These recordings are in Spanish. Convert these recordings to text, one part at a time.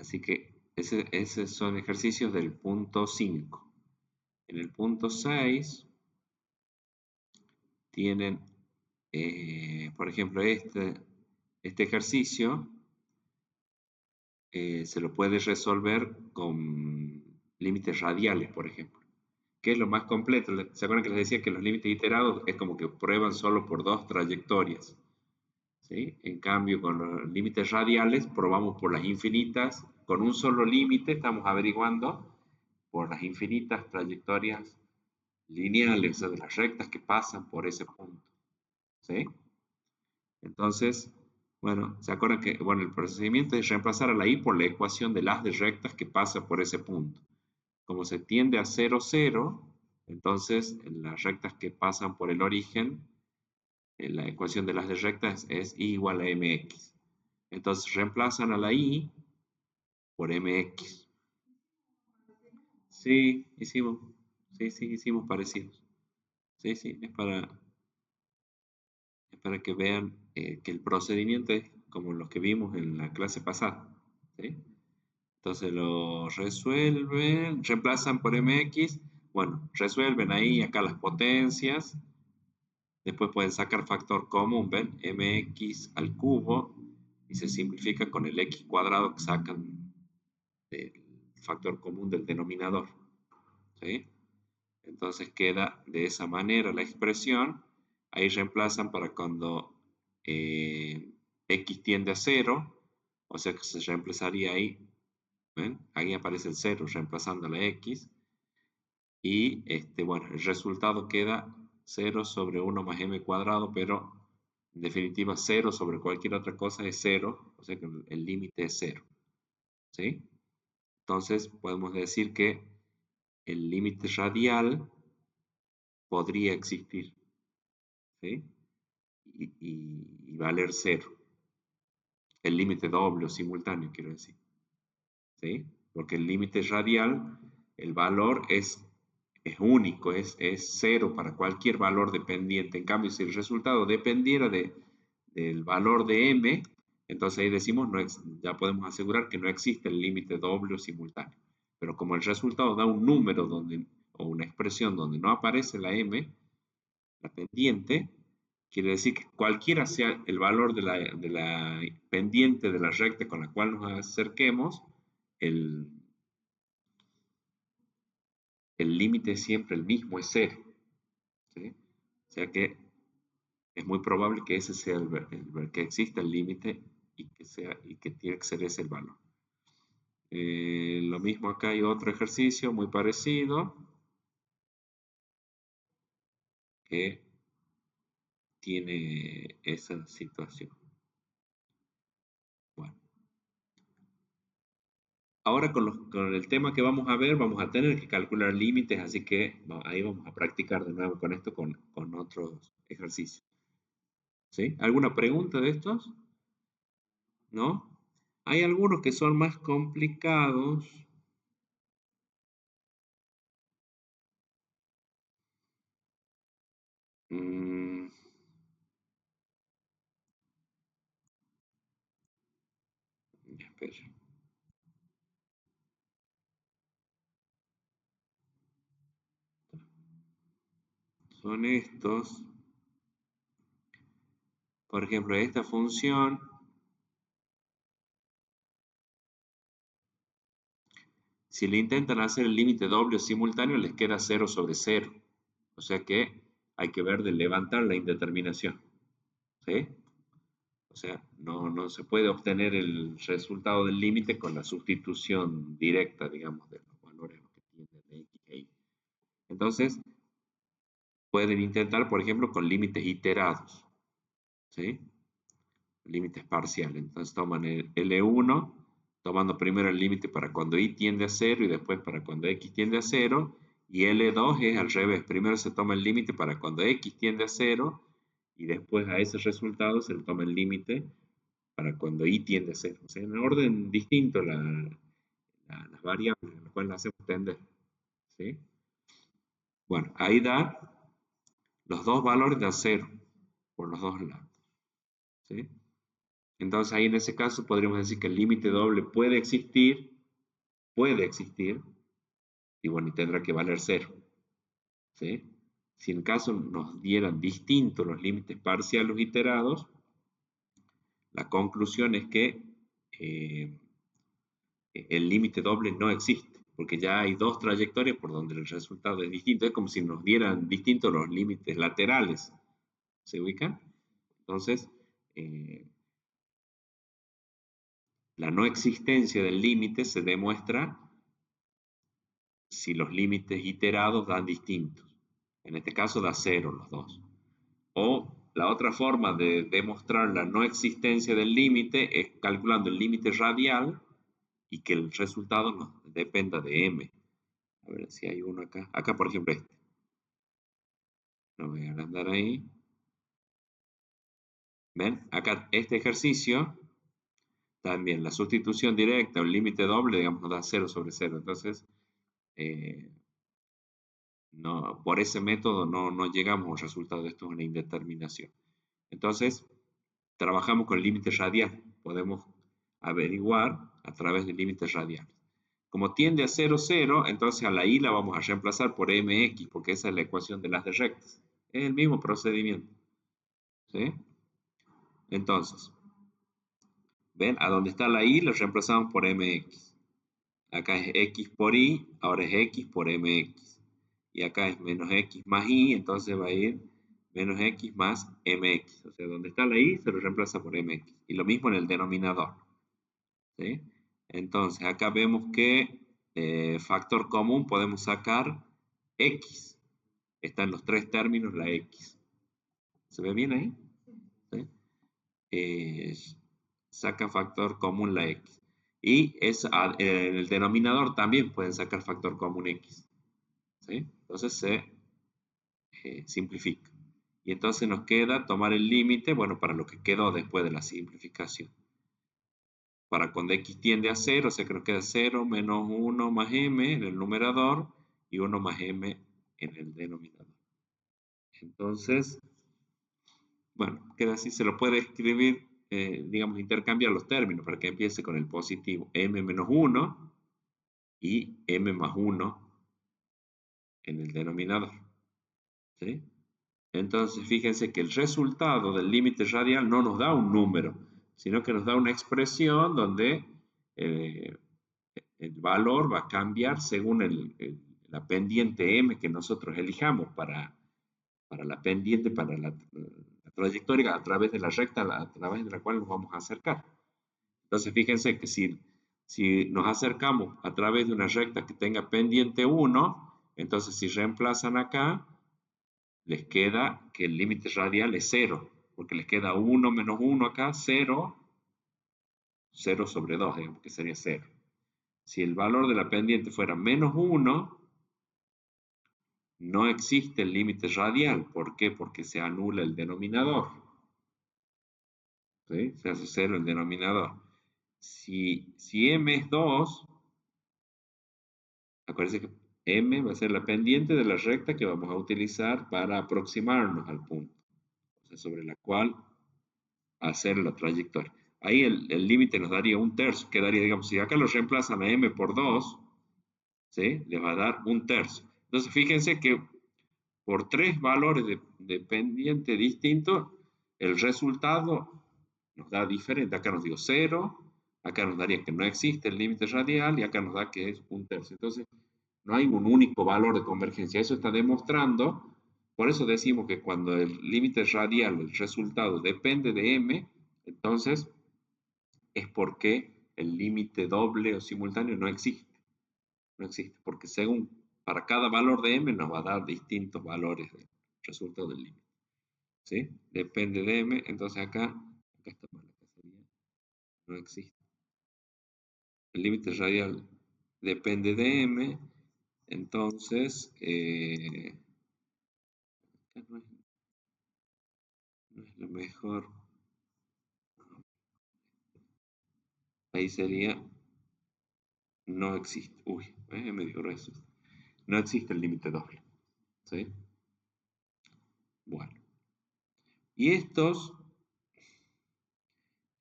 Así que esos son ejercicios del punto 5. En el punto 6 tienen, por ejemplo, este ejercicio se lo puede resolver con límites radiales, por ejemplo, que es lo más completo. ¿Se acuerdan que les decía que los límites iterados es como que prueban solo por dos trayectorias? ¿Sí? En cambio, con los límites radiales probamos por las infinitas. Con un solo límite estamos averiguando por las infinitas trayectorias lineales, o sea, de las rectas que pasan por ese punto. ¿Sí? Entonces, bueno, ¿se acuerdan que bueno, el procedimiento es reemplazar a la y por la ecuación de las de rectas que pasa por ese punto? Como se tiende a 0, 0, entonces las rectas que pasan por el origen, la ecuación de las de rectas es y igual a mx. Entonces reemplazan a la y por mx. Sí, hicimos. Sí, hicimos parecidos. Sí, es para que vean que el procedimiento es como los que vimos en la clase pasada. ¿Sí? Entonces lo resuelven, reemplazan por mx. Bueno, resuelven ahí acá las potencias. Después pueden sacar factor común, ¿ven? Mx al cubo. Y se simplifica con el x cuadrado que sacan del factor común del denominador. ¿Sí? Entonces queda de esa manera la expresión. Ahí reemplazan para cuando x tiende a 0, o sea que se reemplazaría ahí. ¿Ven? Ahí aparece el 0 reemplazando la x. Y bueno, el resultado queda 0 sobre 1 más m cuadrado, pero en definitiva 0 sobre cualquier otra cosa es 0, o sea que el límite es 0. ¿Sí? Entonces podemos decir que el límite radial podría existir, ¿sí? Y valer 0. El límite doble o simultáneo, quiero decir. ¿Sí? Porque el límite radial, el valor es único, es 0 para cualquier valor dependiente. En cambio, si el resultado dependiera del valor de m, entonces ahí decimos, ya podemos asegurar que no existe el límite doble o simultáneo. Pero como el resultado da un número o una expresión donde no aparece la m, la pendiente, quiere decir que cualquiera sea el valor de la pendiente de la recta con la cual nos acerquemos, el límite es siempre el mismo, es 0. ¿Sí? O sea que es muy probable que ese sea que exista el límite y que tiene que ser ese el valor. Lo mismo acá hay otro ejercicio muy parecido que tiene esa situación. Bueno. Ahora con el tema que vamos a ver, vamos a tener que calcular límites, así que ahí vamos a practicar de nuevo con esto, con otros ejercicios. ¿Sí? ¿Alguna pregunta de estos? ¿No? Hay algunos que son más complicados. Espera. Son estos. Por ejemplo, esta función, si le intentan hacer el límite doble o simultáneo, les queda 0 sobre 0. O sea que hay que ver de levantar la indeterminación. ¿Sí? O sea, no se puede obtener el resultado del límite con la sustitución directa, digamos, de los valores que tienen de x e y. Entonces, pueden intentar, por ejemplo, con límites iterados. ¿Sí? Límites parciales. Entonces toman el L1, tomando primero el límite para cuando y tiende a 0 y después para cuando x tiende a 0. Y L2 es al revés. Primero se toma el límite para cuando x tiende a 0 y después a ese resultado se le toma el límite para cuando y tiende a 0. O sea, en orden distinto las variables en las cuales las hacemos tender. ¿Sí? Bueno, ahí da los dos valores de a 0 por los dos lados. ¿Sí? Entonces ahí en ese caso podríamos decir que el límite doble puede existir, y bueno, y tendrá que valer cero, ¿sí? Si en caso nos dieran distintos los límites parciales iterados, la conclusión es que eh, el límite doble no existe, porque ya hay dos trayectorias por donde el resultado es distinto. Es como si nos dieran distintos los límites laterales. ¿Se ubican? Entonces, eh, la no existencia del límite se demuestra si los límites iterados dan distintos. En este caso da cero los dos. O la otra forma de demostrar la no existencia del límite es calculando el límite radial y que el resultado no dependa de m. A ver si hay uno acá. Acá, por ejemplo, este. Lo voy a agrandar ahí. ¿Ven? Acá este ejercicio, también la sustitución directa o el límite doble, digamos, nos da 0 sobre 0. Entonces, eh, no, por ese método no llegamos a un resultado. Esto es una indeterminación. Entonces, trabajamos con límite radial. Podemos averiguar a través del límite radial. Como tiende a 0, 0, entonces a la i la vamos a reemplazar por mx, porque esa es la ecuación de las de rectas. Es el mismo procedimiento. ¿Sí? Entonces, ¿ven? A donde está la i lo reemplazamos por mx. Acá es x por y, ahora es x por mx. Y acá es menos x más y, entonces va a ir menos x más mx. O sea, donde está la y se lo reemplaza por mx. Y lo mismo en el denominador. ¿Sí? Entonces, acá vemos que factor común podemos sacar x. Está en los tres términos la x. ¿Se ve bien ahí? ¿Sí? Eh, Saca factor común la x. Y en el denominador también pueden sacar factor común x. ¿Sí? Entonces se simplifica. Y entonces nos queda tomar el límite, bueno, para lo que quedó después de la simplificación. Para cuando x tiende a 0, o sea que nos queda 0 menos 1 más m en el numerador y 1 más m en el denominador. Entonces, bueno, queda así, se lo puede escribir, digamos, intercambiar los términos para que empiece con el positivo m menos 1 y m más 1 en el denominador. ¿Sí? Entonces, fíjense que el resultado del límite radial no nos da un número, sino que nos da una expresión donde eh, el valor va a cambiar según la pendiente m que nosotros elijamos para la pendiente, para la trayectoria a través de la recta a través de la cual nos vamos a acercar. Entonces, fíjense que si nos acercamos a través de una recta que tenga pendiente 1, entonces si reemplazan acá, les queda que el límite radial es 0, porque les queda 1 menos 1 acá, 0, 0 sobre 2, digamos que sería 0. Si el valor de la pendiente fuera menos 1, no existe el límite radial. ¿Por qué? Porque se anula el denominador. ¿Sí? Se hace 0 el denominador. Si m es 2, acuérdense que m va a ser la pendiente de la recta que vamos a utilizar para aproximarnos al punto, o sea, sobre la cual hacer la trayectoria. Ahí el límite nos daría un tercio, quedaría, digamos, si acá lo reemplazan a m por 2, ¿sí? Le va a dar un tercio. Entonces, fíjense que por tres valores de pendiente distintos, el resultado nos da diferente. Acá nos dio 0, acá nos daría que no existe el límite radial y acá nos da que es un tercio. Entonces, no hay un único valor de convergencia. Eso está demostrando, por eso decimos que cuando el límite radial, el resultado depende de m, entonces es porque el límite doble o simultáneo no existe. No existe, porque según, para cada valor de m nos va a dar distintos valores del resultado del límite. ¿Sí? Depende de m, entonces acá está mal, acá sería, no existe. El límite radial depende de m, entonces, acá no es lo mejor. Ahí sería, no existe. Uy, es medio grueso. No existe el límite doble. ¿Sí? Bueno. Y estos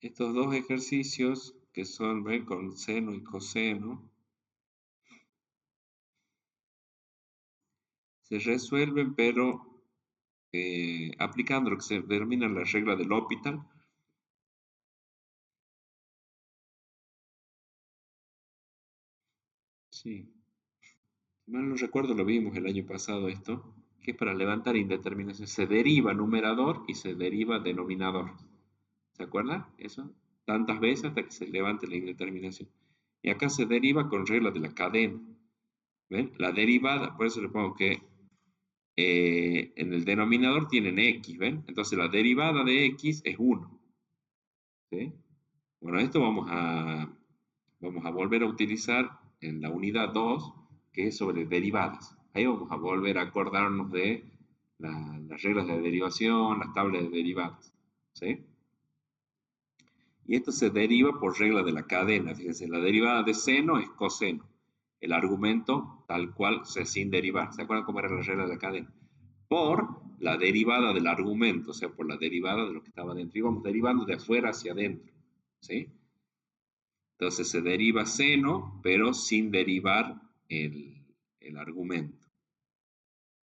estos dos ejercicios que son, ¿ven? Con seno y coseno, se resuelven, pero aplicando lo que se denomina la regla del L'Hopital. Sí, si mal no recuerdo, lo vimos el año pasado esto, que es para levantar indeterminación. Se deriva numerador y se deriva denominador. ¿Se acuerdan? Eso. Tantas veces hasta que se levante la indeterminación. Y acá se deriva con regla de la cadena. ¿Ven? La derivada, por eso le pongo que en el denominador tienen x, ¿ven? Entonces la derivada de x es 1. ¿Sí? Bueno, esto vamos a volver a utilizar en la unidad 2, que es sobre derivadas. Ahí vamos a volver a acordarnos de las reglas de derivación, las tablas de derivadas. ¿Sí? Y esto se deriva por regla de la cadena. Fíjense, la derivada de seno es coseno. El argumento tal cual, o sea, sin derivar. ¿Se acuerdan cómo era la regla de la cadena? Por la derivada del argumento, o sea, por la derivada de lo que estaba dentro. Íbamos derivando de afuera hacia adentro. ¿Sí? Entonces se deriva seno, pero sin derivar el argumento.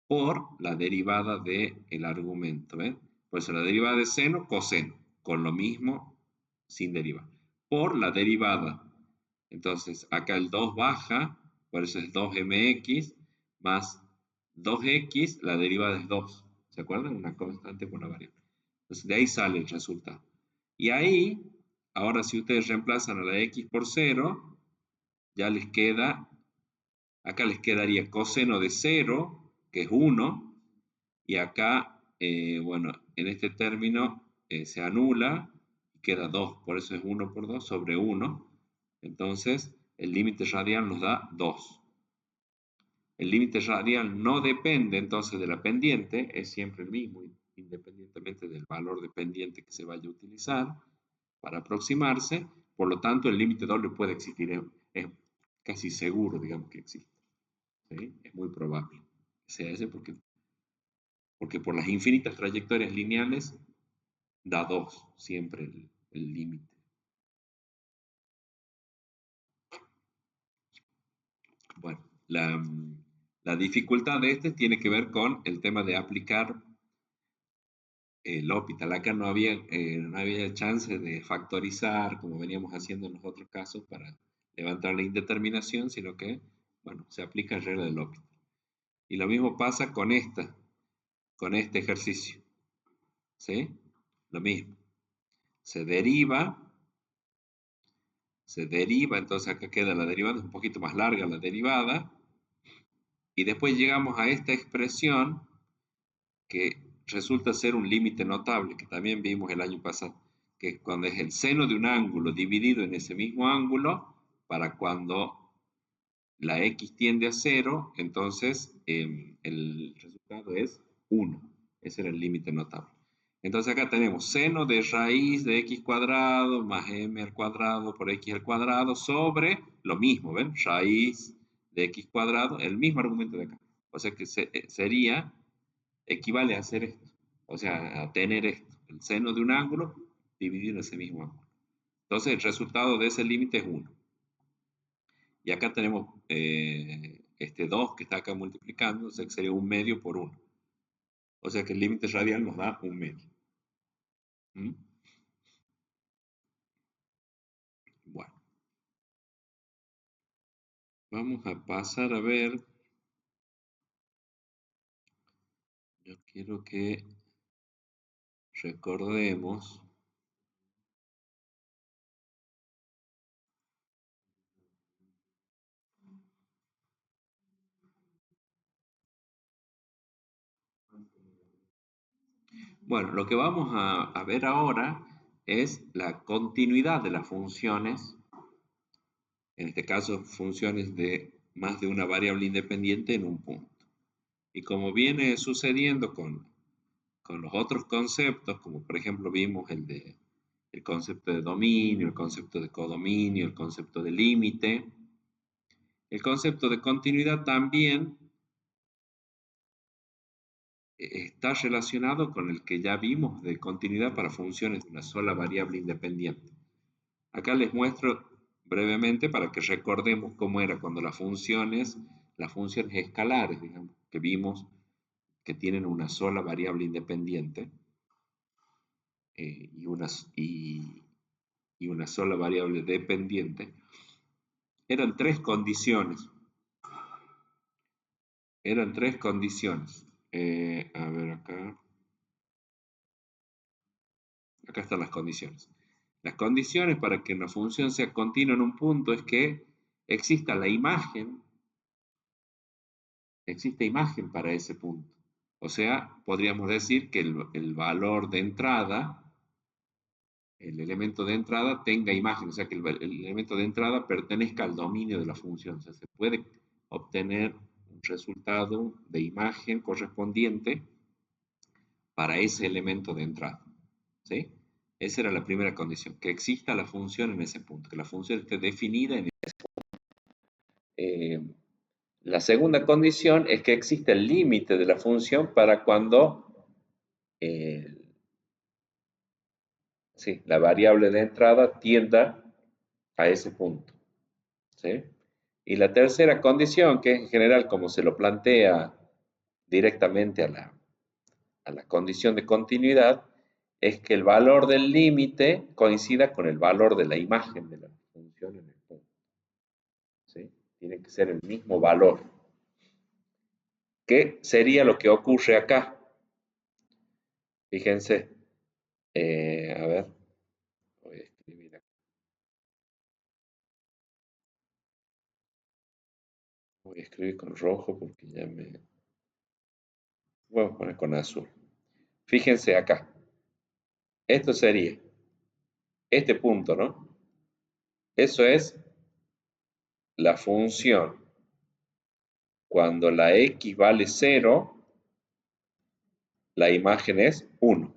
Por la derivada del argumento. ¿Ven? Por eso la derivada de seno, coseno. Con lo mismo, sin derivar. Por la derivada. Entonces, acá el 2 baja, por eso es 2mx, más 2x, la derivada es 2. ¿Se acuerdan? Una constante por la variable. Entonces, de ahí sale el resultado. Y ahí, ahora si ustedes reemplazan a la x por 0, ya les queda, acá les quedaría coseno de 0, que es 1, y acá, bueno, en este término se anula, queda 2, por eso es 1 por 2 sobre 1. Entonces, el límite radial nos da 2. El límite radial no depende entonces de la pendiente, es siempre el mismo, independientemente del valor de pendiente que se vaya a utilizar para aproximarse. Por lo tanto, el límite doble puede existir, es casi seguro, digamos, que existe. ¿Sí? Es muy probable que sea ese porque por las infinitas trayectorias lineales da 2 siempre el límite. Bueno, la dificultad de este tiene que ver con el tema de aplicar el L'Hopital. Acá no había chance de factorizar como veníamos haciendo en los otros casos para levantar la indeterminación, sino que, bueno, se aplica la regla del L'Hopital. Y lo mismo pasa con este ejercicio. ¿Sí? Lo mismo. Se deriva, entonces acá queda la derivada, es un poquito más larga la derivada, y después llegamos a esta expresión que resulta ser un límite notable, que también vimos el año pasado, que es cuando es el seno de un ángulo dividido en ese mismo ángulo, para cuando la x tiende a 0, entonces el resultado es 1. Ese era el límite notable. Entonces acá tenemos seno de raíz de x cuadrado más m al cuadrado por x al cuadrado sobre lo mismo, ¿ven? Raíz de x cuadrado, el mismo argumento de acá. O sea que sería, equivale a hacer esto. O sea, a tener esto, el seno de un ángulo dividido en ese mismo ángulo. Entonces el resultado de ese límite es 1. Y acá tenemos este 2 que está acá multiplicando, o sea que sería 1 medio por 1. O sea que el límite radial nos da 1 medio. ¿Mm? Bueno, vamos a pasar a ver. Yo quiero que recordemos. Bueno, lo que vamos a ver ahora es la continuidad de las funciones, en este caso funciones de más de una variable independiente en un punto. Y como viene sucediendo con los otros conceptos, como por ejemplo vimos el concepto de dominio, el concepto de codominio, el concepto de límite, el concepto de continuidad también está relacionado con el que ya vimos de continuidad para funciones de una sola variable independiente. Acá les muestro brevemente para que recordemos cómo era cuando las funciones escalares, digamos, que vimos que tienen una sola variable independiente y una sola variable dependiente, eran tres condiciones. Eran tres condiciones. A ver acá. Acá están las condiciones. Las condiciones para que una función sea continua en un punto es que exista la imagen, existe imagen para ese punto. O sea, podríamos decir que el valor de entrada, el elemento de entrada tenga imagen, o sea, que el elemento de entrada pertenezca al dominio de la función. O sea, se puede obtener un resultado de imagen correspondiente para ese elemento de entrada. ¿Sí? Esa era la primera condición, que exista la función en ese punto, que la función esté definida en ese punto. La segunda condición es que existe el límite de la función para cuando la variable de entrada tienda a ese punto. ¿Sí? Y la tercera condición, que en general como se lo plantea directamente a la condición de continuidad, es que el valor del límite coincida con el valor de la imagen de la función en el punto. ¿Sí? Tiene que ser el mismo valor. ¿Qué sería lo que ocurre acá? Fíjense, a ver, voy a escribir acá. Voy a escribir con rojo porque ya me... Voy a poner con azul. Fíjense acá. Esto sería este punto, ¿no? Eso es la función. Cuando la x vale 0, la imagen es 1.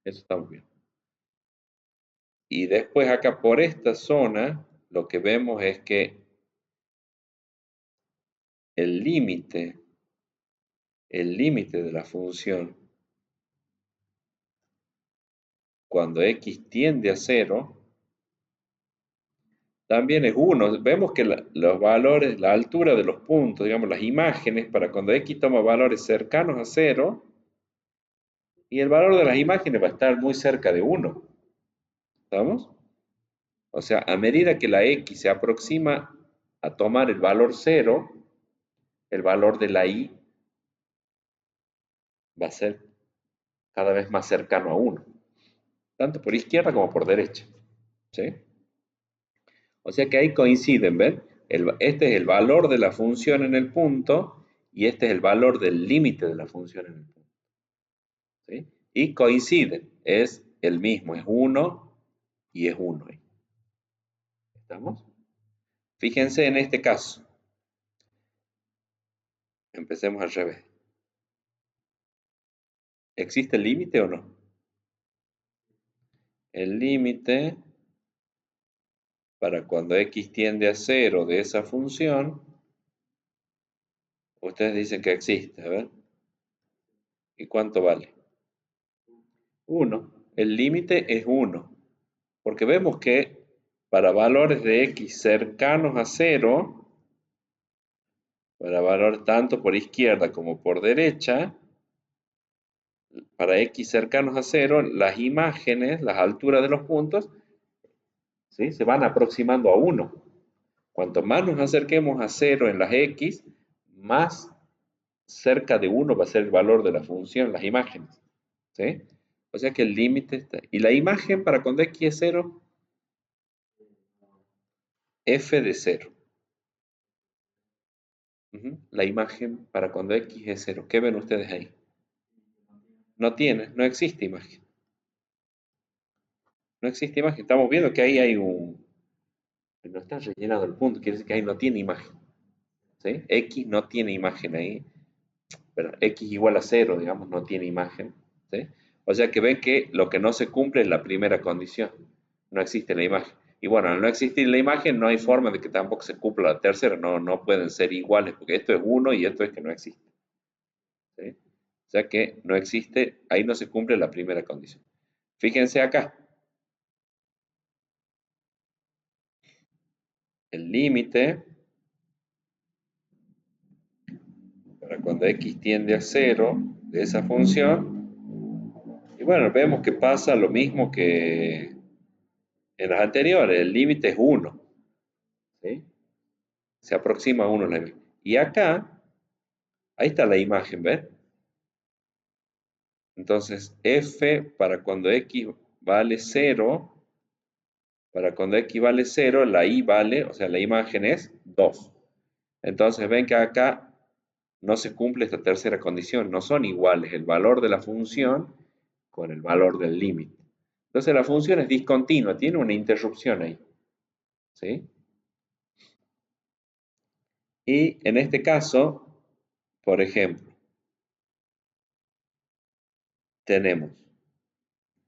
Eso estamos viendo. Y después acá por esta zona, lo que vemos es que el límite de la función, cuando x tiende a 0, también es 1. Vemos que los valores, la altura de los puntos, digamos, las imágenes, para cuando x toma valores cercanos a 0, y el valor de las imágenes va a estar muy cerca de 1. ¿Estamos? O sea, a medida que la x se aproxima a tomar el valor 0, el valor de la y va a ser cada vez más cercano a 1, tanto por izquierda como por derecha. ¿Sí? O sea que ahí coinciden, ¿ven? Este es el valor de la función en el punto y este es el valor del límite de la función en el punto. ¿Sí? Y coinciden, es el mismo, es 1 y es 1. ¿Estamos? Fíjense en este caso. Empecemos al revés. ¿Existe el límite o no? El límite para cuando x tiende a 0 de esa función, ustedes dicen que existe, a ver. ¿Y cuánto vale? 1. El límite es 1. Porque vemos que para valores de x cercanos a 0, para valores tanto por izquierda como por derecha, para x cercanos a 0, las imágenes, las alturas de los puntos, ¿sí?, se van aproximando a 1. Cuanto más nos acerquemos a 0 en las x, más cerca de 1 va a ser el valor de la función, las imágenes. ¿Sí? O sea que el límite está. Y la imagen para cuando x es 0, f de 0. La imagen para cuando x es 0. ¿Qué ven ustedes ahí? No tiene, no existe imagen. No existe imagen. Estamos viendo que ahí hay un... No está rellenado el punto, quiere decir que ahí no tiene imagen. ¿Sí? X no tiene imagen ahí. Pero x igual a 0, digamos, no tiene imagen. ¿Sí? O sea que ven que lo que no se cumple es la primera condición. No existe la imagen. Y bueno, al no existir la imagen, no hay forma de que tampoco se cumpla la tercera. No pueden ser iguales, porque esto es 1 y esto es que no existe. ¿Sí? sea que no existe, ahí no se cumple la primera condición. Fíjense acá, el límite para cuando x tiende a 0 de esa función, y bueno, vemos que pasa lo mismo que en las anteriores, el límite es 1, ¿sí? Se aproxima a 1 la imagen. Y acá, ahí está la imagen, ¿ves? Entonces, f para cuando x vale 0, para cuando x vale 0, la y vale, o sea, la imagen es 2. Entonces, ven que acá no se cumple esta tercera condición, no son iguales el valor de la función con el valor del límite. Entonces, la función es discontinua, tiene una interrupción ahí, ¿sí? Y en este caso, por ejemplo, tenemos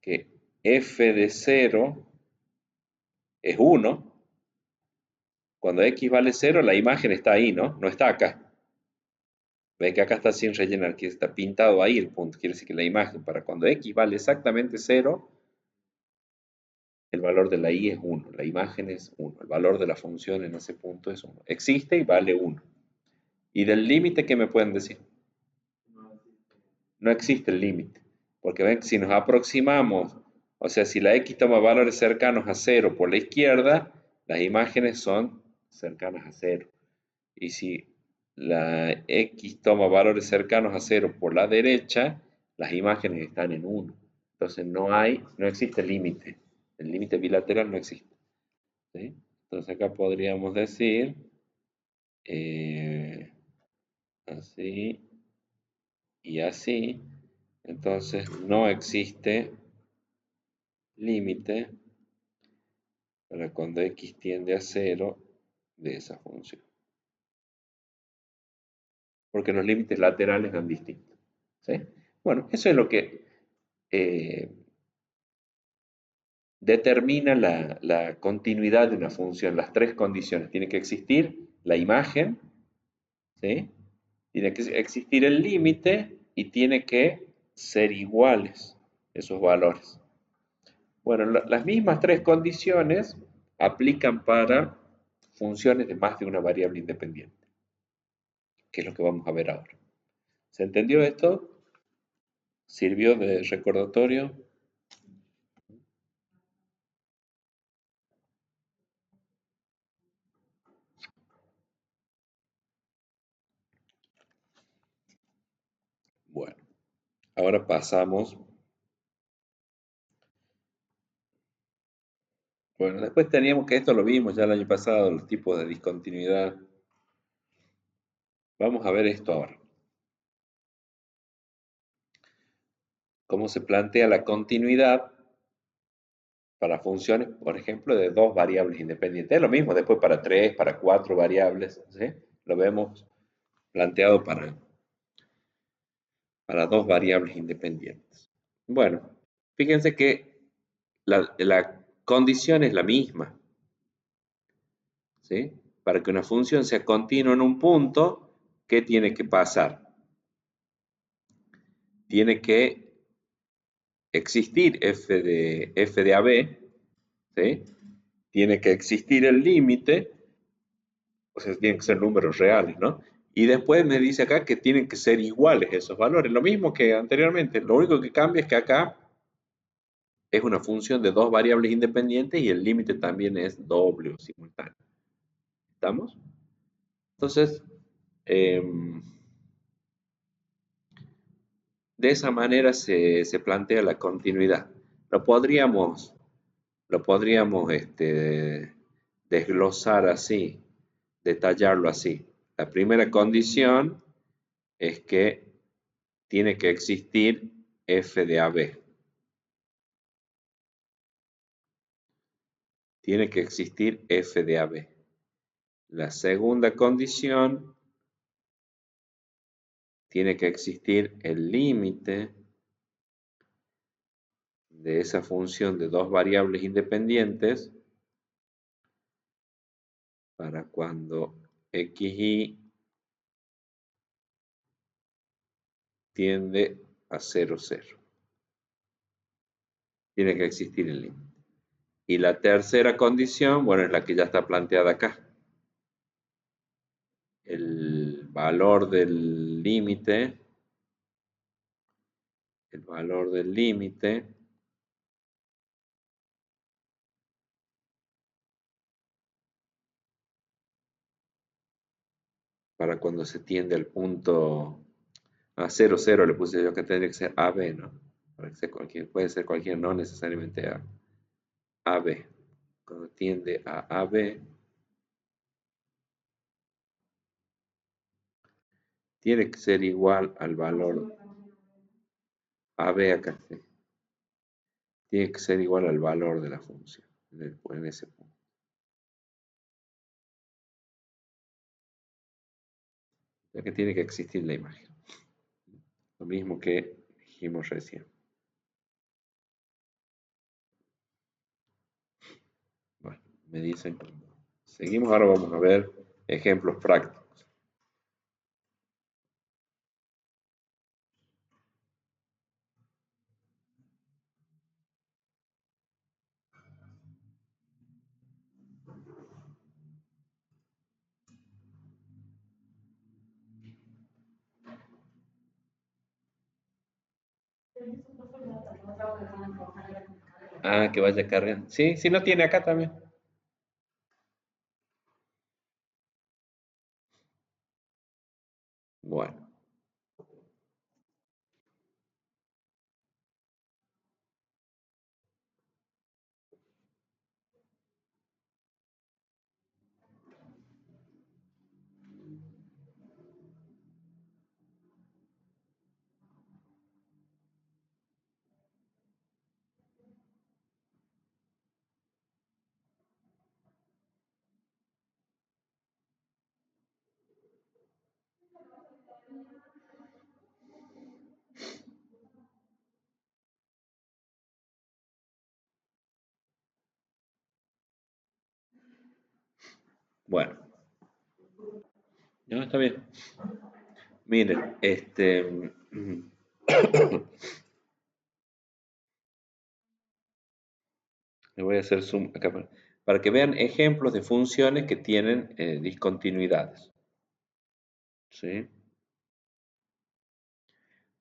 que f de 0 es 1. Cuando x vale 0, la imagen está ahí, ¿no? No está acá. Ven que acá está sin rellenar, que está pintado ahí el punto. Quiere decir que la imagen, para cuando x vale exactamente 0, el valor de la y es 1. La imagen es 1. El valor de la función en ese punto es 1. Existe y vale 1. ¿Y del límite qué me pueden decir? No existe el límite. Porque ven que si nos aproximamos, o sea, si la x toma valores cercanos a 0 por la izquierda, las imágenes son cercanas a 0. Y si la x toma valores cercanos a 0 por la derecha, las imágenes están en 1. Entonces no existe límite. El límite bilateral no existe, ¿sí? Entonces acá podríamos decir así y así. Entonces no existe límite para cuando x tiende a 0 de esa función. Porque los límites laterales dan distintos, ¿sí? Bueno, eso es lo que eh, determina la continuidad de una función, las tres condiciones. Tiene que existir la imagen, ¿sí? Tiene que existir el límite y tiene que ser iguales esos valores. Bueno, las mismas tres condiciones aplican para funciones de más de una variable independiente, que es lo que vamos a ver ahora. ¿Se entendió esto? ¿Sirvió de recordatorio? Bueno, ahora pasamos. Bueno, después teníamos que esto lo vimos ya el año pasado, los tipos de discontinuidad. Vamos a ver esto ahora. Cómo se plantea la continuidad para funciones, por ejemplo, de dos variables independientes. Es lo mismo después para tres, para cuatro variables, ¿sí? Lo vemos planteado para dos variables independientes. Bueno, fíjense que la condición es la misma, ¿sí? Para que una función sea continua en un punto, ¿qué tiene que pasar? Tiene que existir f de AB, ¿sí? Tiene que existir el límite, o sea, tienen que ser números reales, ¿no? Y después me dice acá que tienen que ser iguales esos valores, lo mismo que anteriormente. Lo único que cambia es que acá es una función de dos variables independientes y el límite también es doble o simultáneo. ¿Estamos? Entonces, de esa manera se plantea la continuidad. Lo podríamos desglosar así, detallarlo así. La primera condición es que tiene que existir f de AB. Tiene que existir f de AB. La segunda condición tiene que existir el límite de esa función de dos variables independientes para cuando xy tiende a 0, 0. Tiene que existir el límite. Y la tercera condición, bueno, es la que ya está planteada acá. El valor del límite, para cuando se tiende al punto a 0, 0, le puse yo que tendría que ser AB, ¿no? Para que sea puede ser cualquier, no necesariamente AB. Cuando tiende a AB, tiene que ser igual al valor AB acá, ¿sí? Tiene que ser igual al valor de la función en ese punto. Ya que tiene que existir la imagen. Lo mismo que dijimos recién. Bueno, me dicen. Seguimos, ahora vamos a ver ejemplos prácticos. Ah, que vaya cargando. Sí, sí lo tiene acá también. Bueno, bueno. No, está bien. Miren, le voy a hacer zoom acá para que vean ejemplos de funciones que tienen discontinuidades. ¿Sí?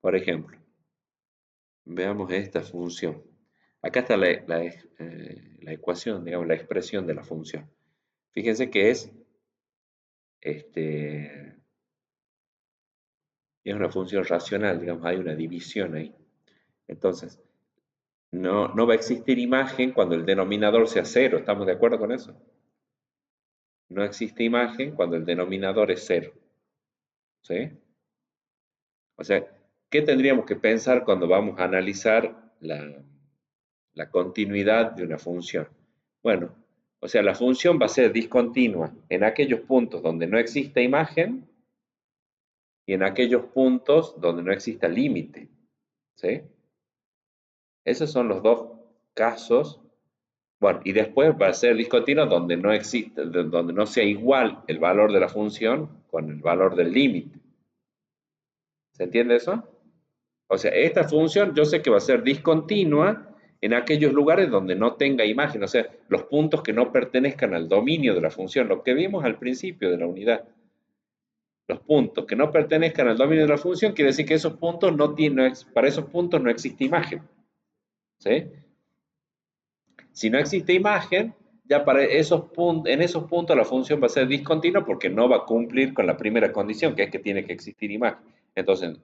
Por ejemplo, veamos esta función. Acá está la ecuación, digamos, la expresión de la función. Fíjense que este, es una función racional, digamos, hay una división ahí. Entonces, no va a existir imagen cuando el denominador sea cero. ¿Estamos de acuerdo con eso? No existe imagen cuando el denominador es cero. ¿Sí? O sea, ¿qué tendríamos que pensar cuando vamos a analizar la continuidad de una función? Bueno, o sea, la función va a ser discontinua en aquellos puntos donde no existe imagen y en aquellos puntos donde no exista límite. ¿Sí? Esos son los dos casos. Bueno, y después va a ser discontinua donde no existe, donde no sea igual el valor de la función con el valor del límite. ¿Se entiende eso? O sea, esta función yo sé que va a ser discontinua en aquellos lugares donde no tenga imagen, o sea, los puntos que no pertenezcan al dominio de la función, lo que vimos al principio de la unidad. Los puntos que no pertenezcan al dominio de la función quiere decir que esos puntos no tienen, para esos puntos no existe imagen. ¿Sí? Si no existe imagen, ya para esos puntos, en esos puntos la función va a ser discontinua porque no va a cumplir con la primera condición, que es que tiene que existir imagen. Entonces,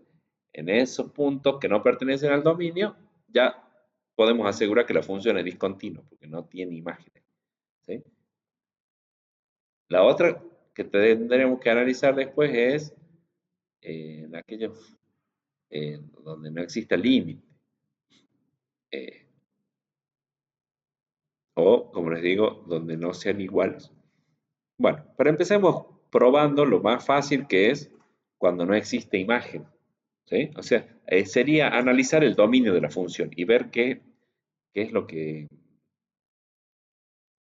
en esos puntos que no pertenecen al dominio, ya podemos asegurar que la función es discontinua porque no tiene imagen. ¿Sí? La otra que tendremos que analizar después es en aquellos donde no exista límite. Eh, o, como les digo, donde no sean iguales. Bueno, pero empecemos probando lo más fácil que es cuando no existe imagen. ¿Sí? O sea, sería analizar el dominio de la función y ver qué es lo que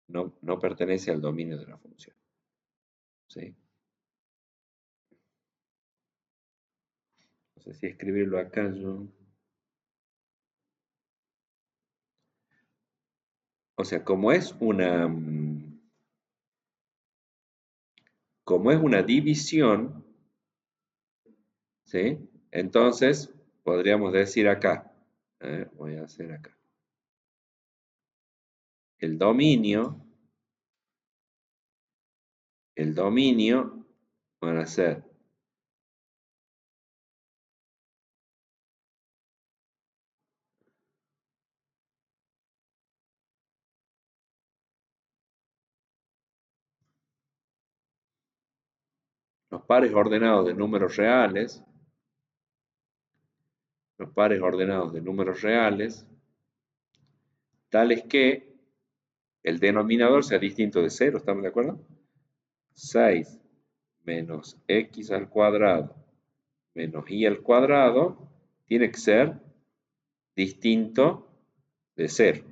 no pertenece al dominio de la función. ¿Sí? sé si escribirlo acá yo. O sea, como es una división, ¿sí? Entonces, podríamos decir acá, voy a hacer acá, el dominio, el dominio van a ser los pares ordenados de números reales, los pares ordenados de números reales, tales que el denominador sea distinto de cero, ¿estamos de acuerdo? 6 menos x al cuadrado menos y al cuadrado tiene que ser distinto de cero.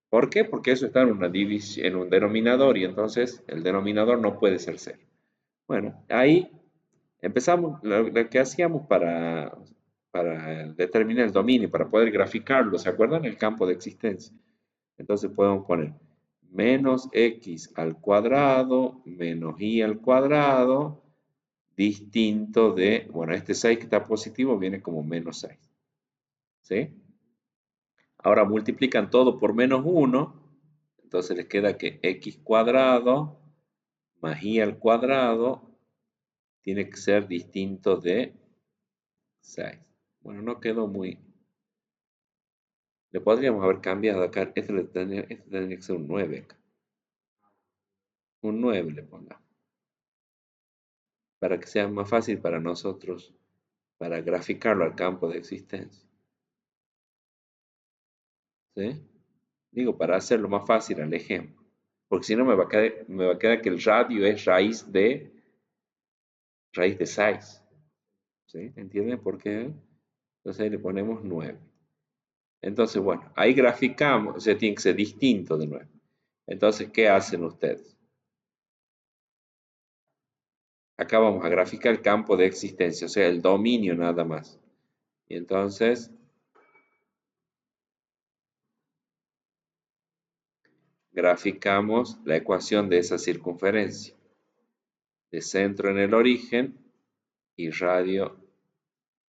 ¿Por qué? Porque eso está en una división, en un denominador y entonces el denominador no puede ser cero. Bueno, ahí empezamos lo que hacíamos para determinar el dominio, para poder graficarlo, ¿se acuerdan? El campo de existencia. Entonces podemos poner menos x al cuadrado menos y al cuadrado distinto de, bueno, este 6 que está positivo viene como menos 6. ¿Sí? Ahora multiplican todo por menos 1, entonces les queda que x cuadrado más y al cuadrado tiene que ser distinto de 6. Bueno, no quedó muy... Le podríamos haber cambiado acá, este tendría que ser un 9 acá. Un 9 le pongamos, para que sea más fácil para nosotros, para graficarlo al campo de existencia. ¿Sí? Digo, para hacerlo más fácil al ejemplo. Porque si no me va a quedar que el radio es raíz de 6. ¿Sí? ¿Entienden por qué? Entonces ahí le ponemos 9. Entonces, bueno, ahí graficamos, o sea, tiene que ser distinto de 9. Entonces, ¿qué hacen ustedes? Acá vamos a graficar el campo de existencia, o sea, el dominio nada más. Y entonces, graficamos la ecuación de esa circunferencia. De centro en el origen y radio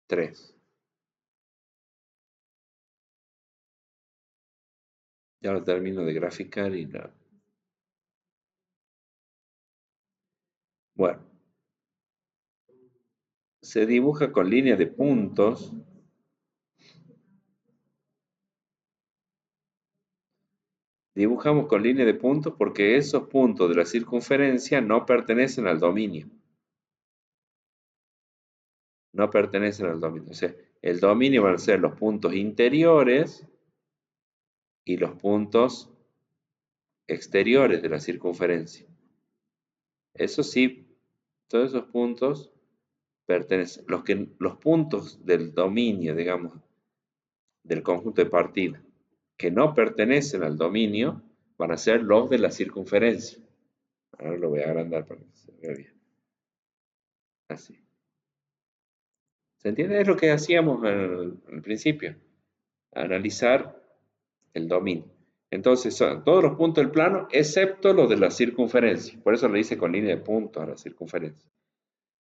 3. Ya lo termino de graficar y no. Bueno, se dibuja con línea de puntos. Dibujamos con línea de puntos porque esos puntos de la circunferencia no pertenecen al dominio. No pertenecen al dominio. O sea, el dominio van a ser los puntos interiores y los puntos exteriores de la circunferencia. Eso sí, todos esos puntos pertenecen. Los puntos del dominio, digamos, del conjunto de partida, que no pertenecen al dominio, van a ser los de la circunferencia. Ahora lo voy a agrandar para que se vea bien. Así. ¿Se entiende? Es lo que hacíamos al principio. Analizar el dominio. Entonces, son todos los puntos del plano, excepto los de la circunferencia. Por eso le dice con línea de puntos a la circunferencia.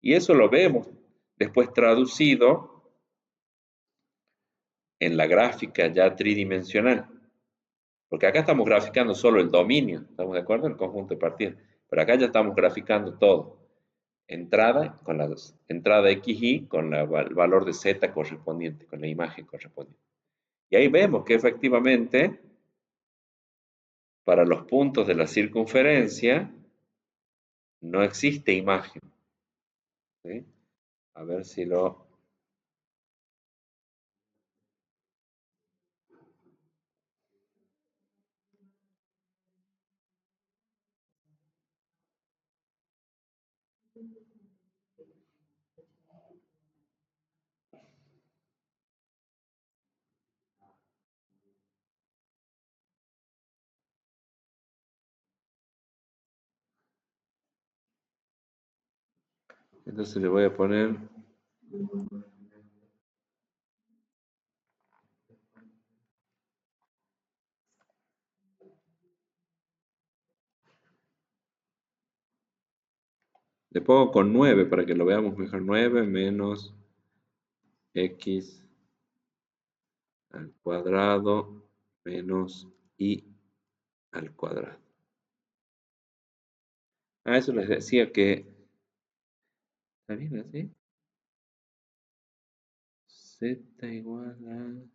Y eso lo vemos después traducido en la gráfica ya tridimensional. Porque acá estamos graficando solo el dominio, ¿estamos de acuerdo? El conjunto de partidas. Pero acá ya estamos graficando todo. Entrada con la entrada XY con el valor de Z correspondiente, con la imagen correspondiente. Y ahí vemos que efectivamente para los puntos de la circunferencia no existe imagen. ¿Sí? A ver si lo... Entonces le voy a poner Le pongo con 9 para que lo veamos mejor. 9 menos x al cuadrado menos y al cuadrado. Ah, eso les decía que... ¿Está bien así? Z igual a...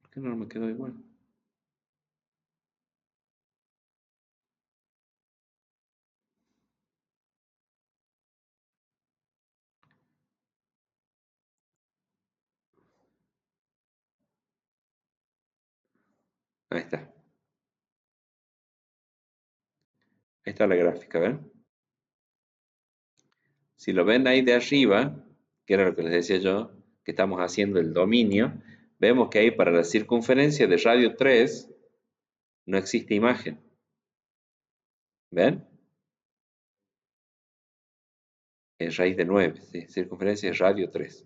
¿Por qué no me quedó igual? Ahí está. Ahí está la gráfica, ¿ven? Si lo ven ahí de arriba, que era lo que les decía yo, que estamos haciendo el dominio, vemos que ahí para la circunferencia de radio 3 no existe imagen. ¿Ven? Es raíz de 9, ¿sí? Circunferencia de radio 3.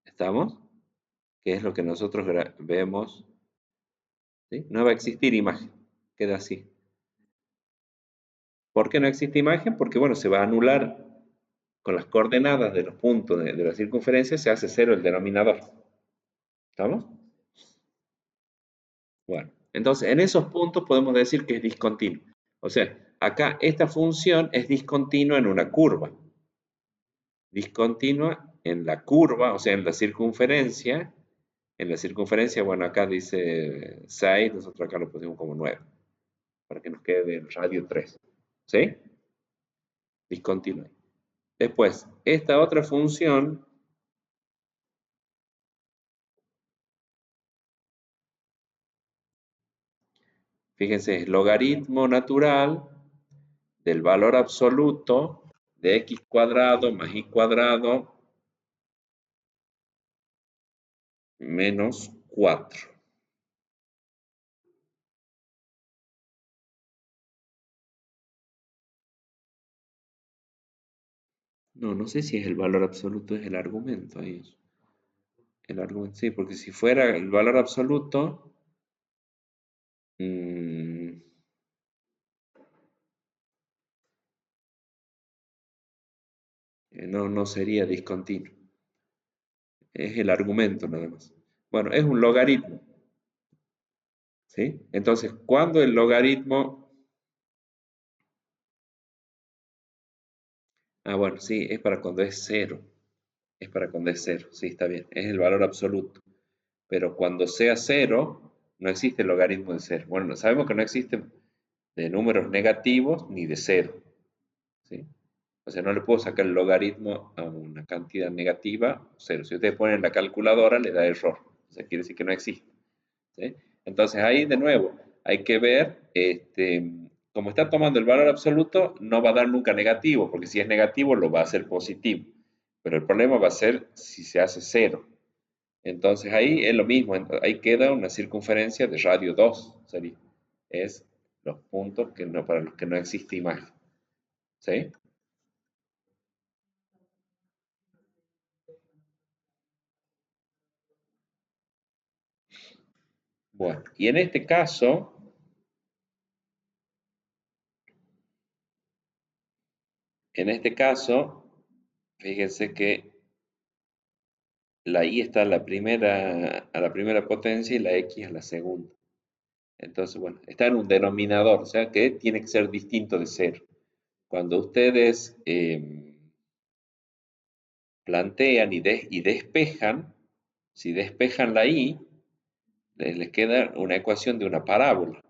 ¿Estamos? Que es lo que nosotros vemos. ¿Sí? No va a existir imagen. Queda así. ¿Por qué no existe imagen? Porque, bueno, se va a anular con las coordenadas de los puntos de la circunferencia, se hace cero el denominador. ¿Estamos? Bueno, entonces en esos puntos podemos decir que es discontinuo. O sea, acá esta función es discontinua en una curva. Discontinua en la curva, o sea, en la circunferencia. En la circunferencia, bueno, acá dice 6, nosotros acá lo pusimos como 9, para que nos quede el radio 3. ¿Sí? Discontinua. Después, esta otra función, fíjense, es logaritmo natural del valor absoluto de x cuadrado más y cuadrado menos 4. No, no sé si es el valor absoluto, es el argumento ahí. El argumento, sí, porque si fuera el valor absoluto, mm, no, no sería discontinuo. Es el argumento nada más. Bueno, es un logaritmo, ¿sí? Entonces, cuando el logaritmo... Ah, bueno, sí, es para cuando es cero. Es para cuando es cero, sí, está bien. Es el valor absoluto. Pero cuando sea cero, no existe el logaritmo de cero. Bueno, sabemos que no existe de números negativos ni de cero, ¿sí? O sea, no le puedo sacar el logaritmo a una cantidad negativa, cero. Si ustedes ponen la calculadora, le da error. O sea, quiere decir que no existe, ¿sí? Entonces, ahí de nuevo, hay que ver, como está tomando el valor absoluto, no va a dar nunca negativo, porque si es negativo, lo va a hacer positivo. Pero el problema va a ser si se hace cero. Entonces ahí es lo mismo, ahí queda una circunferencia de radio 2, sería. Es los puntos que no, para los que no existe imagen. ¿Sí? Bueno, y en este caso, fíjense que la y está a la primera potencia y la x a la segunda. Entonces, bueno, está en un denominador, o sea que tiene que ser distinto de cero. Cuando ustedes plantean y despejan, si despejan la y, les queda una ecuación de una parábola,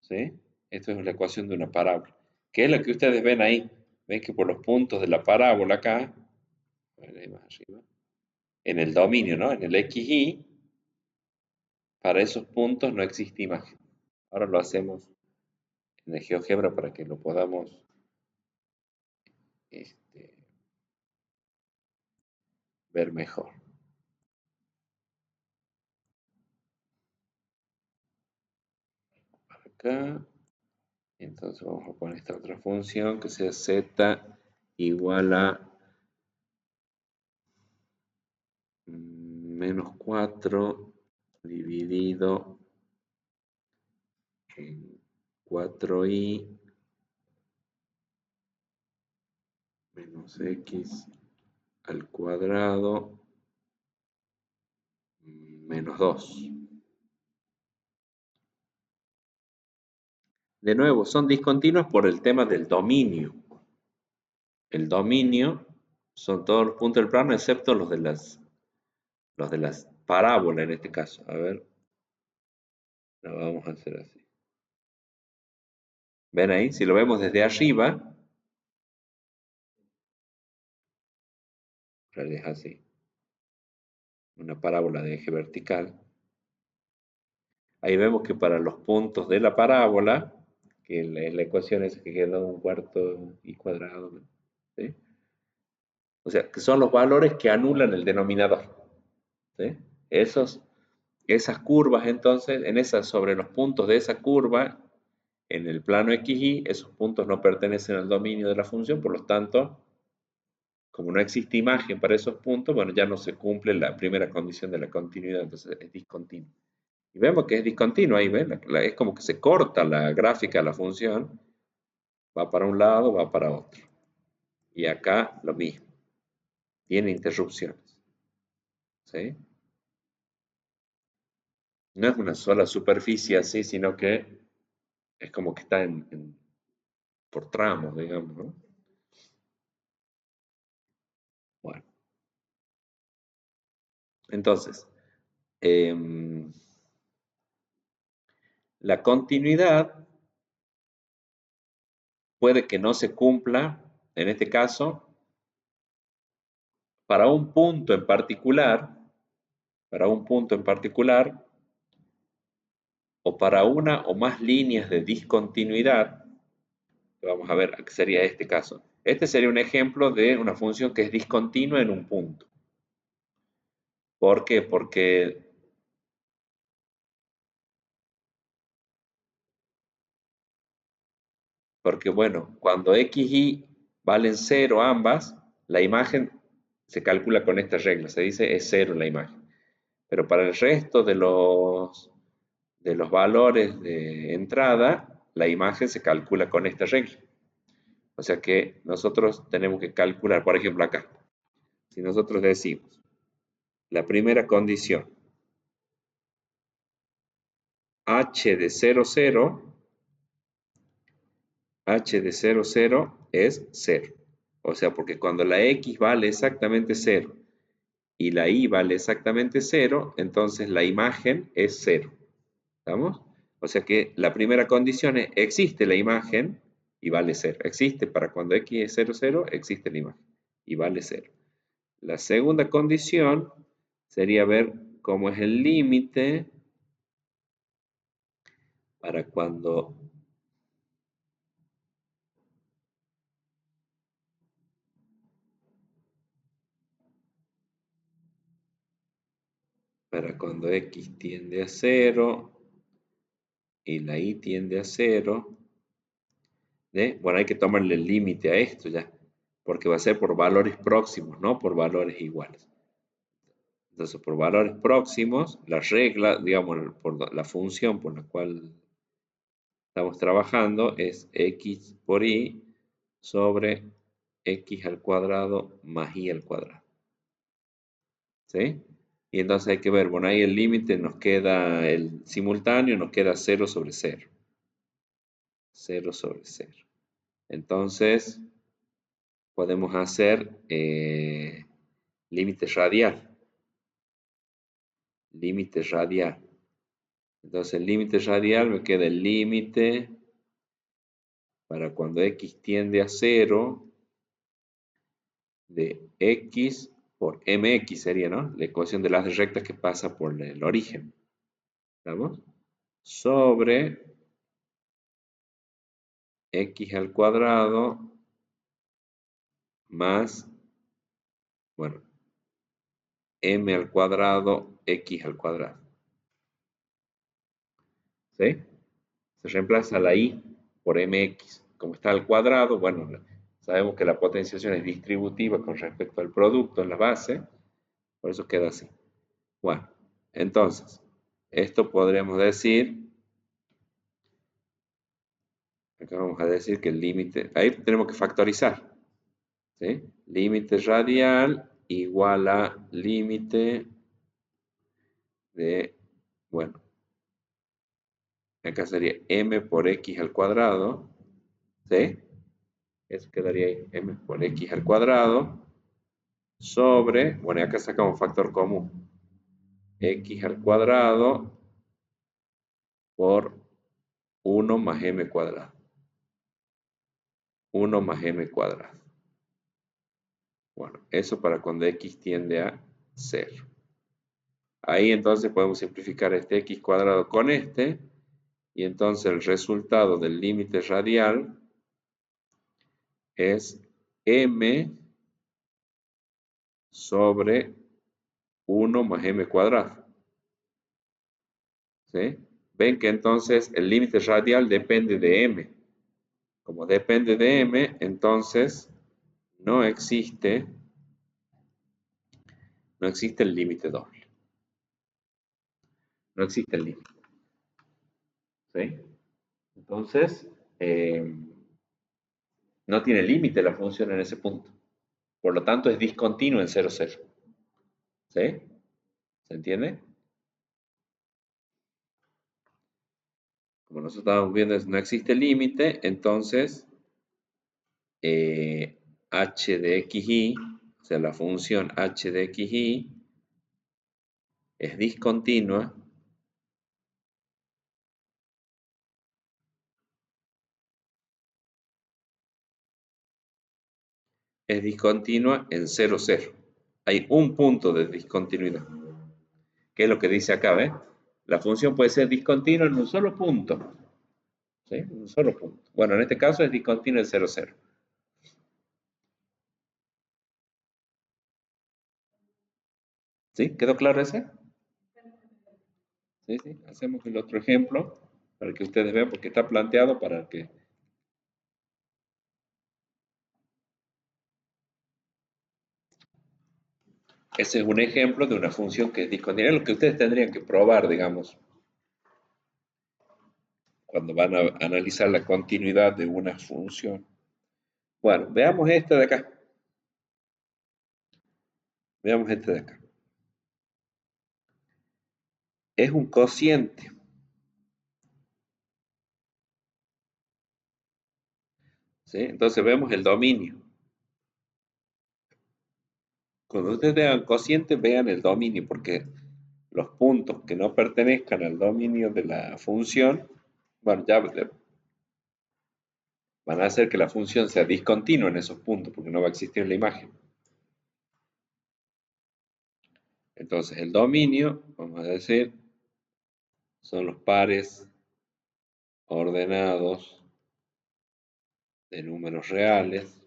¿sí? Esto es la ecuación de una parábola. ¿Qué es lo que ustedes ven ahí? Ven que por los puntos de la parábola acá, ahí más arriba, en el dominio, ¿no? En el XY, para esos puntos no existe imagen. Ahora lo hacemos en el GeoGebra para que lo podamos este, ver mejor. Acá, entonces vamos a poner esta otra función que sea z igual a menos 4 dividido en 4i menos x al cuadrado menos 2. De nuevo, son discontinuos por el tema del dominio. El dominio son todos los puntos del plano excepto los de las parábolas en este caso. A ver, lo vamos a hacer así. ¿Ven ahí? Si lo vemos desde arriba, en realidad es así. Una parábola de eje vertical. Ahí vemos que para los puntos de la parábola, que la ecuación es que queda un cuarto y cuadrado, ¿sí? O sea, que son los valores que anulan el denominador, ¿sí? Esas curvas, entonces, sobre los puntos de esa curva, en el plano XY, esos puntos no pertenecen al dominio de la función, por lo tanto, como no existe imagen para esos puntos, bueno, ya no se cumple la primera condición de la continuidad, entonces es discontinuo. Y vemos que es discontinuo, ahí ven, es como que se corta la gráfica de la función, va para un lado, va para otro. Y acá lo mismo, tiene interrupciones, ¿sí? No es una sola superficie así, sino que es como que está por tramos, digamos, ¿no? Bueno, entonces, la continuidad puede que no se cumpla, en este caso, para un punto en particular, o para una o más líneas de discontinuidad. Vamos a ver qué sería este caso. Este sería un ejemplo de una función que es discontinua en un punto. ¿Por qué? Porque bueno, cuando x y valen 0 ambas, la imagen se calcula con esta regla, se dice es 0 la imagen. Pero para el resto de los valores de entrada, la imagen se calcula con esta regla. O sea que nosotros tenemos que calcular, por ejemplo acá, si nosotros decimos la primera condición, h de 0, 0, h de 0, 0 es 0. O sea, porque cuando la x vale exactamente 0 y la y vale exactamente 0, entonces la imagen es 0. ¿Estamos? O sea que la primera condición es, existe la imagen y vale 0. Existe para cuando x es 0, 0, existe la imagen y vale 0. La segunda condición sería ver cómo es el límite para cuando x tiende a 0 y la y tiende a 0. Bueno, hay que tomarle el límite a esto ya, porque va a ser por valores próximos, no por valores iguales. Entonces, por valores próximos, la regla, digamos, por la función por la cual estamos trabajando es x por y sobre x al cuadrado más y al cuadrado. ¿Sí? Y entonces hay que ver, bueno, ahí el límite nos queda, el simultáneo nos queda 0 sobre 0. 0 sobre 0. Entonces, podemos hacer límite radial. Límite radial. Entonces, el límite radial me queda el límite para cuando x tiende a 0 de x por mx sería, ¿no? La ecuación de las rectas que pasa por el origen. ¿Estamos? Sobre x al cuadrado más, bueno, m al cuadrado, x al cuadrado. ¿Sí? Se reemplaza la y por mx. Como está al cuadrado, bueno, sabemos que la potenciación es distributiva con respecto al producto en la base, por eso queda así. Bueno, entonces, esto podríamos decir Acá vamos a decir que el límite, ahí tenemos que factorizar, ¿sí? Límite radial igual a límite de, bueno, acá sería m por x al cuadrado, ¿sí? Eso quedaría ahí, m por x al cuadrado, sobre, bueno, acá sacamos factor común, x al cuadrado por 1 más m cuadrado. 1 más m cuadrado. Bueno, eso para cuando x tiende a 0. Ahí entonces podemos simplificar este x cuadrado con este, y entonces el resultado del límite radial es m sobre 1 más m cuadrado. ¿Sí? Ven que entonces el límite radial depende de m. Como depende de m, entonces no existe el límite doble. No existe el límite. ¿Sí? Entonces, no tiene límite la función en ese punto. Por lo tanto, es discontinuo en 0, 0. ¿Sí? ¿Se entiende? Como nosotros estábamos viendo, no existe límite, entonces h de xy, o sea, la función h de xy, es discontinua en 0, 0. Hay un punto de discontinuidad, que es lo que dice acá, ¿ves? La función puede ser discontinua en un solo punto. ¿Sí? Un solo punto. Bueno, en este caso es discontinua en 0, 0. ¿Sí? ¿Quedó claro ese? Sí, sí. Hacemos el otro ejemplo para que ustedes vean, porque está planteado para que... Ese es un ejemplo de una función que es discontinua, lo que ustedes tendrían que probar, digamos, cuando van a analizar la continuidad de una función. Bueno, veamos este de acá. Veamos este de acá. Es un cociente. ¿Sí? Entonces vemos el dominio. Cuando ustedes vean cociente, vean el dominio, porque los puntos que no pertenezcan al dominio de la función, bueno, ya van a hacer que la función sea discontinua en esos puntos, porque no va a existir la imagen. Entonces, el dominio, vamos a decir, son los pares ordenados de números reales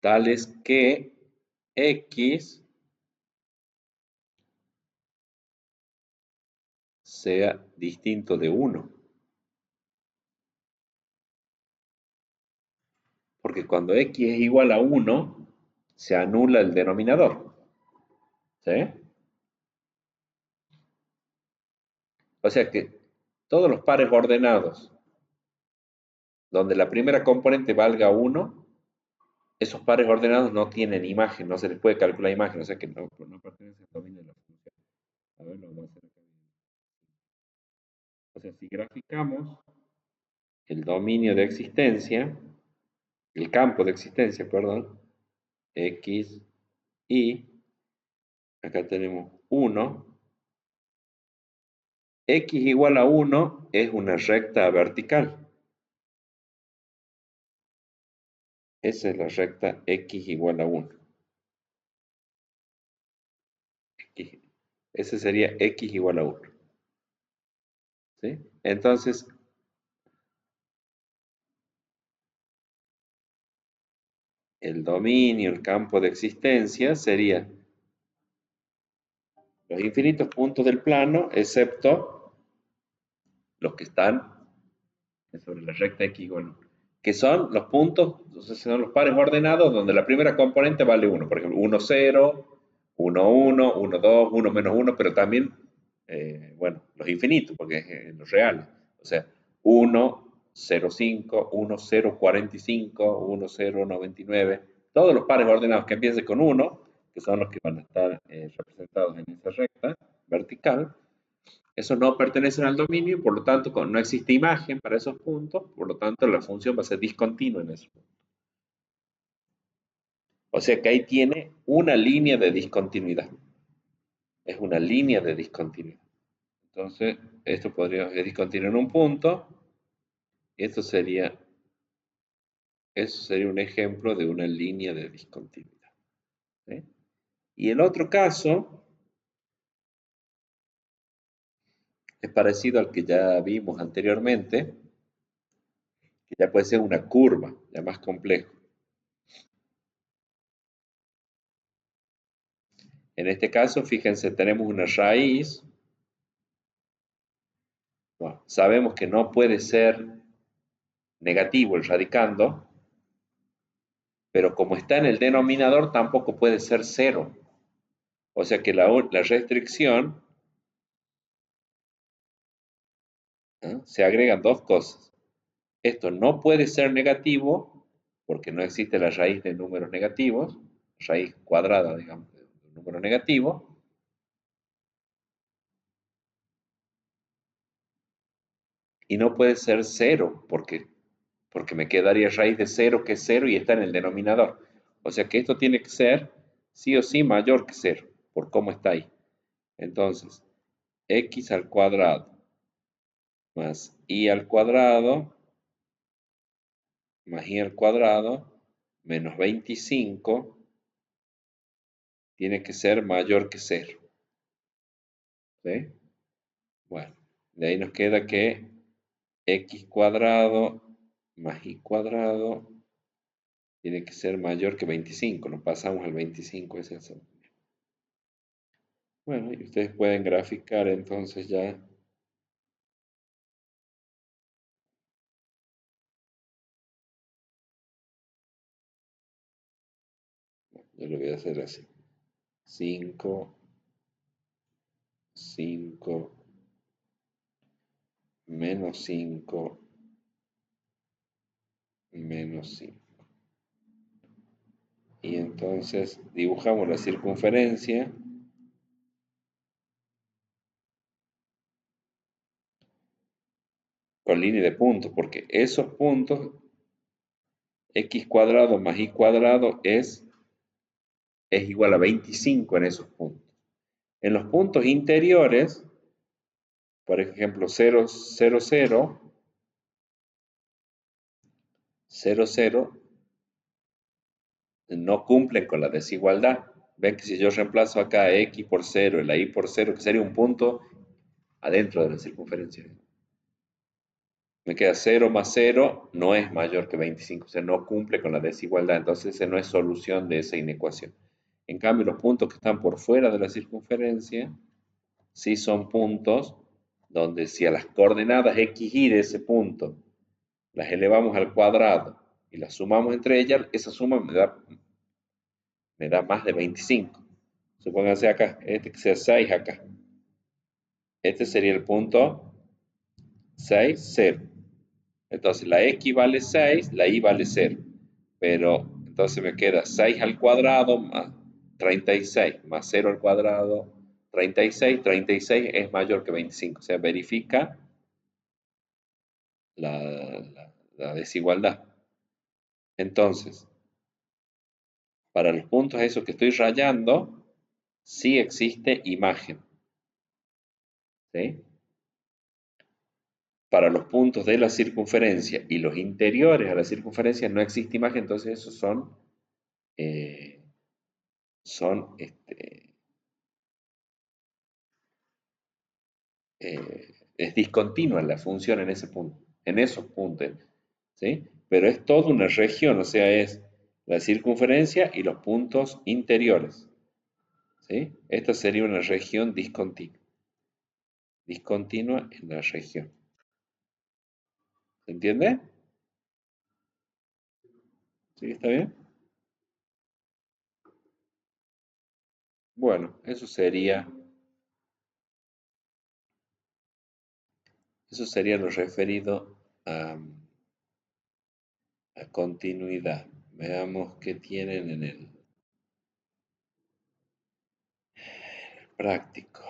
tales que x sea distinto de 1. Porque cuando x es igual a 1, se anula el denominador. ¿Sí? O sea que todos los pares ordenados donde la primera componente valga 1, esos pares ordenados no tienen imagen, no se les puede calcular imagen, o sea que no pertenece al dominio de la función. A ver, lo vamos a hacer acá. O sea, si graficamos el dominio de existencia, el campo de existencia, perdón, x, y, acá tenemos 1, x igual a 1 es una recta vertical. Esa es la recta x igual a 1. Ese sería x igual a 1. ¿Sí? Entonces, el dominio, el campo de existencia sería los infinitos puntos del plano, excepto los que están sobre la recta x igual a 1, que son los puntos Entonces son los pares ordenados donde la primera componente vale 1. Por ejemplo, 1, 0, 1, 1, 1, 2, 1 menos 1, pero también, bueno, los infinitos, porque es en los reales. O sea, 1, 0, 5, 1, 0, 45, 1, 0, 99. Todos los pares ordenados que empiecen con 1, que son los que van a estar representados en esa recta vertical, esos no pertenecen al dominio y por lo tanto no existe imagen para esos puntos, por lo tanto la función va a ser discontinua en esos puntos. O sea que ahí tiene una línea de discontinuidad. Es una línea de discontinuidad. Entonces, esto podría ser discontinuo en un punto. Y eso sería un ejemplo de una línea de discontinuidad. ¿Sí? Y el otro caso es parecido al que ya vimos anteriormente, que ya puede ser una curva, ya más complejo. En este caso, fíjense, tenemos una raíz. Bueno, sabemos que no puede ser negativo el radicando, pero como está en el denominador, tampoco puede ser cero. O sea que la restricción, se agregan dos cosas. Esto no puede ser negativo, porque no existe la raíz de números negativos, raíz cuadrada, digamos, de un número negativo. Y no puede ser cero, porque me quedaría raíz de cero, que es cero, y está en el denominador. O sea que esto tiene que ser sí o sí mayor que cero, por cómo está ahí. Entonces, x al cuadrado más y al cuadrado más y al cuadrado menos 25 tiene que ser mayor que cero. ¿Sí? Bueno, de ahí nos queda que x cuadrado más y cuadrado tiene que ser mayor que 25. Nos pasamos al 25, ese es el. Bueno, y ustedes pueden graficar entonces ya. Yo lo voy a hacer así. 5, 5, menos 5, menos 5. Y entonces dibujamos la circunferencia con línea de puntos, porque esos puntos, x cuadrado más y cuadrado es igual a 25 en esos puntos. En los puntos interiores, por ejemplo, 0, 0, 0, 0, 0, no cumplen con la desigualdad. Ven que si yo reemplazo acá x por 0 y la y por 0, que sería un punto adentro de la circunferencia, me queda 0 más 0 no es mayor que 25, o sea, no cumple con la desigualdad, entonces esa no es solución de esa inecuación. En cambio, los puntos que están por fuera de la circunferencia, sí son puntos donde si a las coordenadas x y de ese punto las elevamos al cuadrado y las sumamos entre ellas, esa suma me da más de 25. Supónganse acá, este que sea 6 acá. Este sería el punto 6, 0. Entonces la x vale 6, la y vale 0. Pero entonces me queda 6 al cuadrado más 36, más 0 al cuadrado, 36. 36 es mayor que 25. O sea, verifica la desigualdad. Entonces, para los puntos esos que estoy rayando, sí existe imagen. ¿Sí? Para los puntos de la circunferencia y los interiores a la circunferencia no existe imagen, entonces esos eh, es discontinua la función en ese punto, en esos puntos, ¿sí? Pero es toda una región, o sea, es la circunferencia y los puntos interiores, ¿sí? Esta sería una región discontinua en la región. ¿Se entiende? ¿Sí? ¿Está bien? Bueno, eso sería lo referido a continuidad. Veamos qué tienen en el práctico.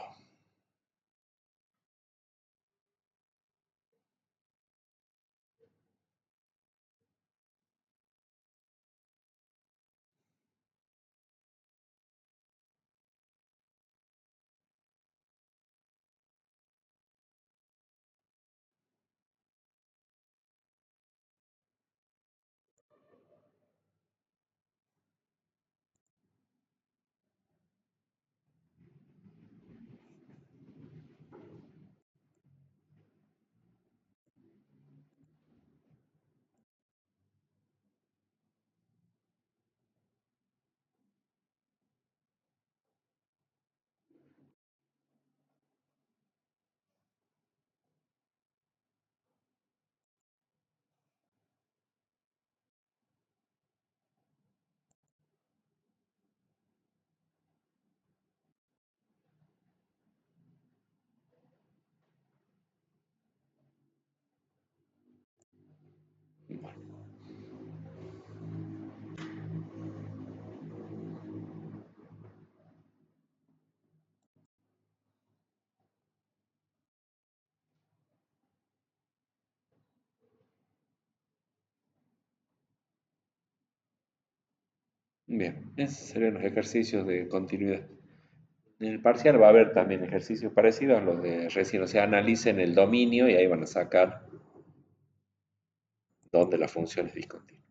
Bien, esos serían los ejercicios de continuidad. En el parcial va a haber también ejercicios parecidos a los de recién, o sea, analicen el dominio y ahí van a sacar dónde la función es discontinua.